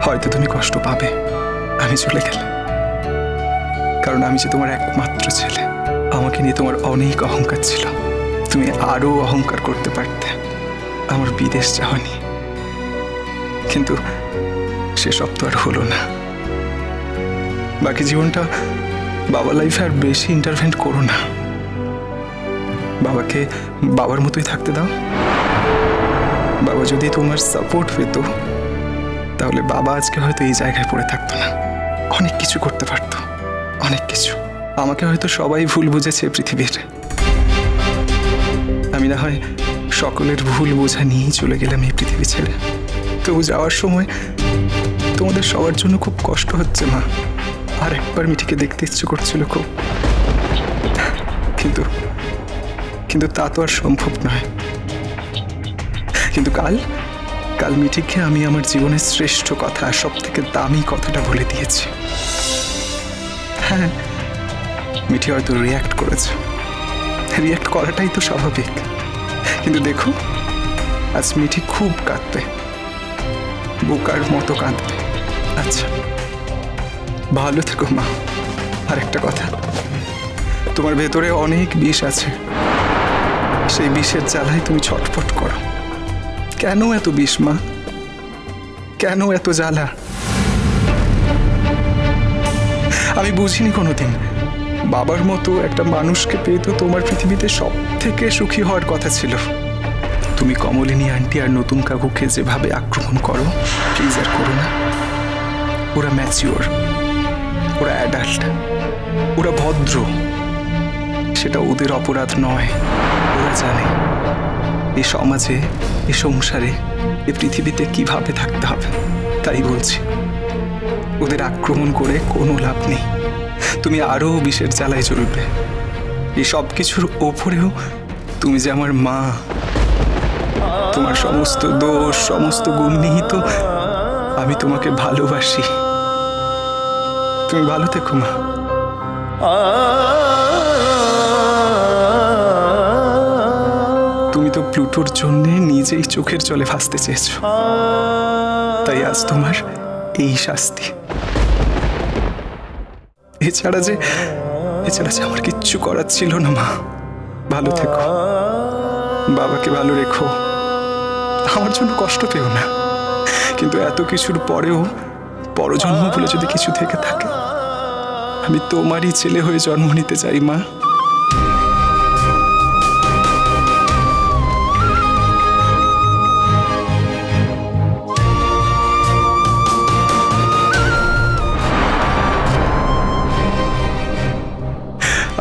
হয়তো তুমি কষ্ট পাবে আমি চলে গেলে, কারণ আমি যে তোমার একমাত্র ছেলে। আমাকে নিয়ে তোমার অনেক অহংকার ছিল, তুমি আরো অহংকার করতে পারতে আমার বিদেশ যাওয়া নিয়ে, কিন্তু সেসব তো আর হলো না। বাকি জীবনটা বাবার লাইফে আর বেশি ইন্টারভেন্ট করো না, বাবাকে বাবার মতোই থাকতে দাও। বাবা যদি তোমার সাপোর্ট পেত তাহলে বাবা আজকে হয়তো এই জায়গায় পড়ে থাকতো না, অনেক কিছু করতে পারতো, অনেক কিছু। আমাকে হয়তো সবাই ভুল বুঝেছে পৃথিবীর, আমি না হয় সকলের ভুল বোঝা নিয়েই চলে গেলাম এই পৃথিবী ছেড়ে। তবু যাওয়ার সময় তোমাদের সবার জন্য খুব কষ্ট হচ্ছে মা, আর একবার মিঠিকে দেখতে ইচ্ছে করছিল খুব, কিন্তু কিন্তু তা তো আর সম্ভব নয়। কিন্তু কাল মিঠিকে আমি আমার জীবনের শ্রেষ্ঠ কথা, সব থেকে দামি কথাটা বলে দিয়েছি। হ্যাঁ, মিঠি হয়তো রিয়্যাক্ট করেছে, রিয়্যাক্ট করাটাই তো স্বাভাবিক, কিন্তু দেখো আজ মিঠি খুব কাঁদবে, বোকার মতো কাঁদবে। আচ্ছা ভালো থেকো মা। আর একটা কথা, তোমার ভেতরে অনেক বিষ আছে, সেই বিষের জ্বালায় তুমি ছটফট করো। কেন এত বিষ মা, কেন এত জ্বালা? আমি বুঝিনি কোনোদিন, বাবার মতো একটা মানুষকে পেয়ে তো তোমার পৃথিবীতে সব থেকে সুখী হওয়ার কথা ছিল। তুমি কমলিনী আন্টি আর নতুন কাকুকে যেভাবে আক্রমণ করো, প্লিজ আর করো না। ওরা ম্যাচিওর, ওরা অ্যাডাল্ট, ওরা ভদ্র, সেটা ওদের অপরাধ নয়। ওরা জানে এ সমাজে, এ সংসারে, এ পৃথিবীতে কিভাবে থাকতে হবে। তাই বলছি, ওদের আক্রমণ করে কোনো লাভ নেই, তুমি আরো বিষের জ্বালায় জ্বলবে। এই সব কিছুর ওপরেও তুমি যে আমার মা, তোমার সমস্ত দোষ, সমস্ত গুণ নিহিত আমি তোমাকে ভালোবাসি। তুমি ভালো থেকো মা। তুমি তো প্লুটোর জন্যে নিজেই চোখের জলে ভাসতে চেয়েছ, তাই আজ তোমার এই শাস্তি। এছাড়া যে আমার কিচ্ছু করার ছিল না মা। ভালো থেকো, বাবাকে ভালো রেখো, আমার জন্য কষ্ট পেও না। কিন্তু এত কিছুর পরেও পরজন্ম বলে যদি কিছু থেকে থাকে, আমি তোমারই ছেলে হয়ে জন্ম নিতে চাই মা।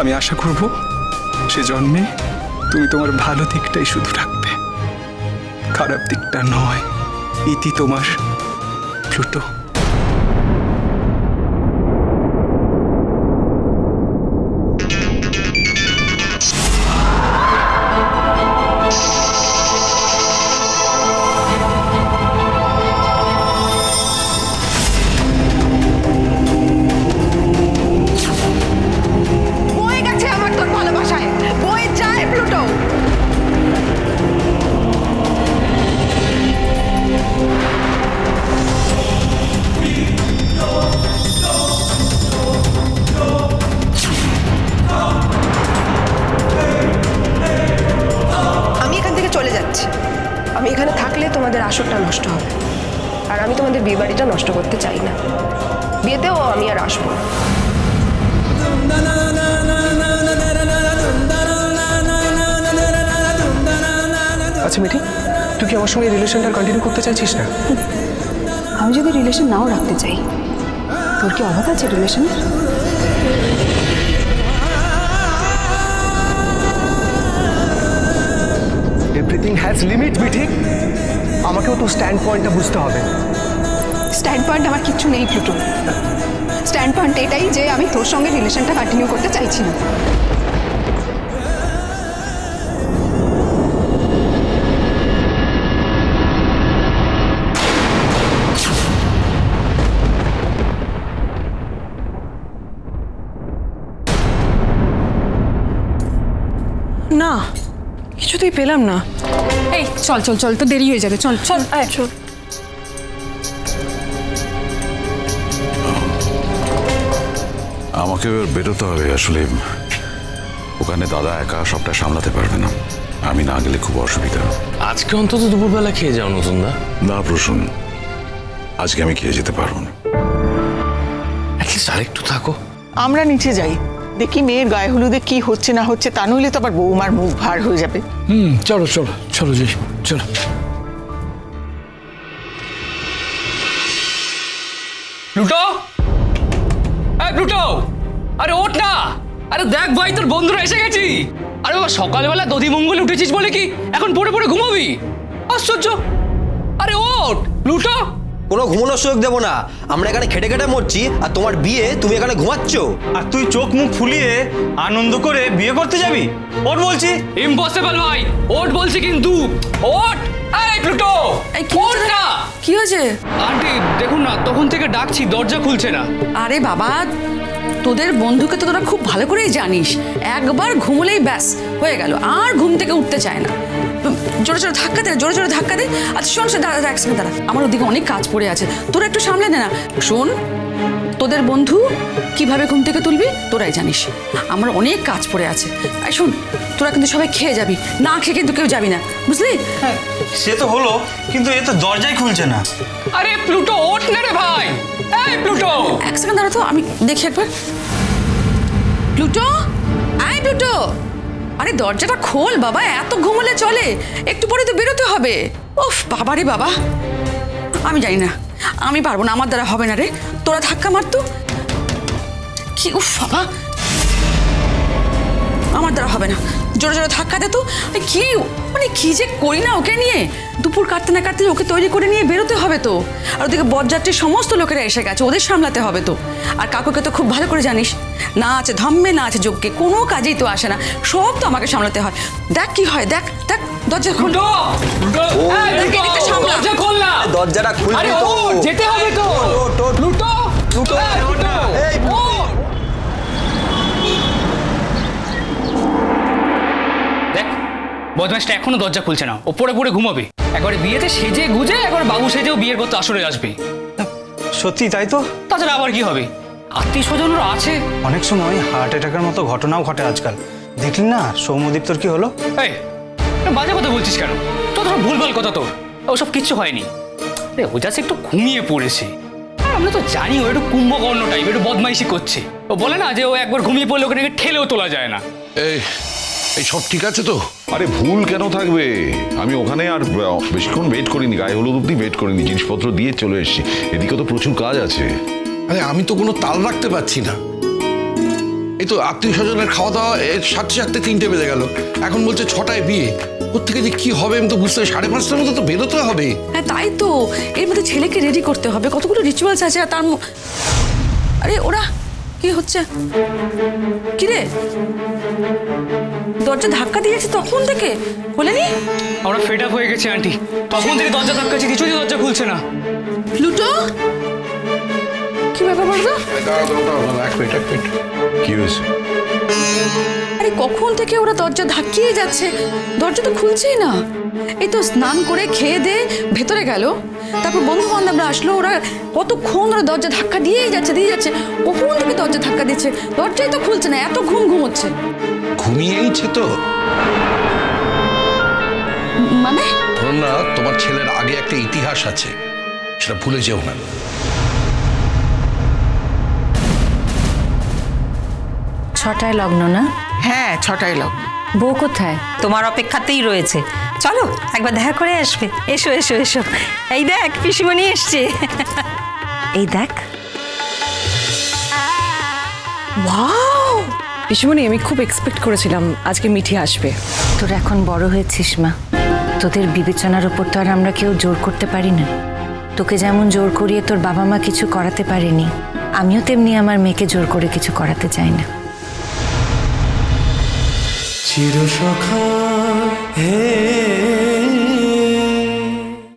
আমি আশা করব সে জন্মে তুমি তোমার ভালো দিকটাই শুধু রাখবে, খারাপ দিকটা নয়। ইতি তোমার প্লুটো। আমি এখানে থাকলে তোমাদের আসরটা নষ্ট হবে, আর আমি তোমাদের বিয়ে বাড়িটা নষ্ট করতে চাই না। বিয়েতেও আমি আর আসবো না। আচ্ছা মিঠি, তুই কি আমার সঙ্গে রিলেশনটা কন্টিনিউ করতে চাইছিস না? আমি যদি রিলেশন নাও রাখতে চাই, তোর কি অভাব আছে রিলেশনের? এভরিথিং হ্যাজ লিমিট মিঠি, আমাকেও তো স্ট্যান্ড পয়েন্টটা বুঝতে হবে। স্ট্যান্ড পয়েন্ট আমার কিচ্ছু নেই প্লুটো। স্ট্যান্ড পয়েন্ট এটাই যে আমি তোর সঙ্গে রিলেশনটা কন্টিনিউ করতে চাইছি না। না, কিছুতেই পেলাম না। এই চল চল চল, তো দেরি হয়ে যাবে, চল চল চল। আমাকে এবার বেরোতে হবে। আসলে ওখানে দাদা একা সবটা সামলাতে পারবে না, আমি না গেলে খুব অসুবিধা। আজকে অন্তত দুপুরবেলা খেয়ে যাও নতুন দা। না প্রসূন, আজকে আমি খেয়ে যেতে পারবো না। অ্যাটলিস্ট আরেকটু থাকো। আমরা নিচে যাই, দেখি মেয়ের গায়ে হলুদে কি হচ্ছে না হচ্ছে, তা নইলে তো আবার বৌমার মুখ ভার হয়ে যাবে। চলো চলো চলো যাই, চলো। প্লুটো, এই প্লুটো, আরে ওঠ না। আরে দেখ ভাই, তোর বন্ধুরা এসে গেছি। আরে বাবা, সকালবেলা দধি মঙ্গলে উঠেছিস বলে কি এখন পড়ে পড়ে ঘুমাবি? আশ্চর্য। আরে ওঠ প্লুটো। কোনো ঘুমানোর সুযোগ দেবো না, আমরা এখানে খেটে খেটে মরছি, আর তোমার বিয়ে তুমি এখানে ঘুমাচ্ছ। আর তুই চোখ মুখ ফুলিয়ে আনন্দ করে বিয়ে করতে যাবি? ওঠ বলছি। ইম্পসিবল ভাই, ওঠ বলছি কিন্তু। ওঠ। এই প্লুটো, ওঠ না। কি হয়েছে? আন্টি দেখুন না, তখন থেকে ডাকছি, দরজা খুলছে না। আরে বাবা, তোদের বন্ধুকে তো তোরা খুব ভালো করেই জানিস, একবার ঘুমলেই ব্যাস হয়ে গেল, আর ঘুম থেকে উঠতে চায় না। জোরে জোরে ধাক্কা দে, জোরে জোরে ধাক্কা দে। আচ্ছা শোন, দাঁড়া এক সেকেন্ড দাঁড়া, আমার ওদিকে অনেক কাজ পড়ে আছে, তোরা একটু সামলে নে না। শোন, তোদের বন্ধু কিভাবে ঘুম থেকে তুলবি তোরাই জানিস, আমার অনেক কাজ পড়ে আছে। আর শোন, তোরা কিন্তু সবাই খেয়ে যাবি, না খেয়ে কিন্তু কেউ যাবি না, বুঝলি? হ্যাঁ সে তো হলো, কিন্তু এ তো দরজাই খুলছে না। আরে প্লুটো ওঠ না রে ভাই। এই প্লুটো, এক সেকেন্ড দাঁড়া তো, আমি দেখি একবার। প্লুটো, আয় প্লুটো। আরে দরজাটা খোল বাবা, এত ঘুমলে চলে? একটু পরে তো বেরোতে হবে। উফ বাবা রে বাবা, আমি জানি না, আমি পারবো না, আমার দ্বারা হবে না রে। তোরা ধাক্কা মারতো কি? উফ বাবা, আমার দ্বারা হবে না, জোরে জোরে ধাক্কা দে তো। কি মানে কি যে করি না ওকে নিয়ে, দুপুর কাটতে না কাটতে ওকে তৈরি করে নিয়ে বেরোতে হবে তো। আর ওদিকে বরযাত্রীর সমস্ত লোকেরা এসে গেছে, ওদের সামলাতে হবে তো। আর কাকুকে তো খুব ভালো করে জানিস, না আছে ধম্মে না আছে যজ্ঞে, কোনো কাজেই তো আসে না, সব তো আমাকে সামলাতে হয়। দেখ কি হয়, দেখ দেখ, দরজা খোল। দরজা খোল না। দরজাটা খুলবি তো, যেতে হবে তো। প্লুটো, প্লুটো, এই দেখ, বদমাইশটা এখনো দরজা খুলছে না, ও পড়ে পড়ে ঘুমাবে। একবারে বিয়েতে সেজে গুজে একবার বাবু সেজেও বিয়ের করতে আসরে আসবে। সত্যি তাই তো? তাছাড়া আবার কি হবে, আত্মীয় স্বজনরা আছে। অনেক সময় হার্ট অ্যাটাকের মতো ঘটনাও ঘটে আজকাল, দেখলি না সৌম্যদীপ তোর কি হলো? এই বাজে কথা বলছিস কেন? তোর ভুলভাল কথা, তোর ওসব কিচ্ছু হয়নি। ও জাস্ট একটু ঘুমিয়ে পড়েছে। আমরা তো জানি ও একটু কুম্ভকর্ণ টাইপ, একটু বদমাইশি করছে। ও বলে না যে ও একবার ঘুমিয়ে পড়লে ওকে ঠেলেও তোলা যায় না। এই সব ঠিক আছে তো? আরে ভুল কেন থাকবে, আমি ওখানে আর বেশিক্ষণ ওয়েট করিনি, গায়ে হলুদ অব্দি ওয়েট করিনি, জিনিসপত্র দিয়ে চলে এসেছি। এদিকে তো প্রচুর কাজ আছে। আরে আমি তো কোনো তাল রাখতে পারছি না, এই তো আত্মীয় স্বজনের খাওয়া দাওয়া সাথে সাথে 3টে বেজে গেল, এখন বলছে 6টায় বিয়ে। ওর থেকে যে কি হবে আমি তো বুঝতে, 5:30টার মধ্যে তো বেরোতে হবে। হ্যাঁ তাই তো, এর মধ্যে ছেলেকে রেডি করতে হবে, কতগুলো রিচুয়ালস আছে। আর তার আরে ওরা কি হচ্ছে, কি রে? দরজা ধাক্কা দিয়েছে তখন থেকে, বলেনি? আমরা ফেড আপ হয়ে গেছি আন্টি, তখন থেকে দরজা ধাক্কাচ্ছি, কিছুই দরজা খুলছে না। প্লুটো, কি ব্যাপার বলতো? কি হয়েছে? আরে কখন থেকে ওরা দরজা ধাক্কিয়ে যাচ্ছে, দরজা তো খুলছেই না। এই তো স্নান করে খেয়ে দিয়ে ভেতরে গেল, তারপর বন্ধু বান্ধবরা আসলো, ওরা কতক্ষণ ওরা দরজা ধাক্কা দিয়েই যাচ্ছে দিয়ে যাচ্ছে, কখন থেকে দরজা ধাক্কা দিচ্ছে, দরজাই তো খুলছে না, এত ঘুমোচ্ছে। ঘুমিয়েইছে তো মানে? ধরুন না, তোমার ছেলের আগে একটা ইতিহাস আছে, সেটা ভুলে যেও না। ছটায় লগ্ন না? হ্যাঁ 6টায় লগ্ন। বউ কোথায়? তোমার অপেক্ষাতেই রয়েছে, চলো একবার দেখা করে আসবে। এসো এসো এসো, এই দেখ পিসিমণি এসছে। এই দেখ। ওয়াও পিসিমণি, আমি খুব এক্সপেক্ট করেছিলাম আজকে মিঠি আসবে। তোর এখন বড় হয়েছিস মা, তোদের বিবেচনার উপর তো আর আমরা কেউ জোর করতে পারি না। তোকে যেমন জোর করিয়ে তোর বাবা মা কিছু করাতে পারেনি, আমিও তেমনি আমার মেয়েকে জোর করে কিছু করাতে চাই না। চিরসখা হে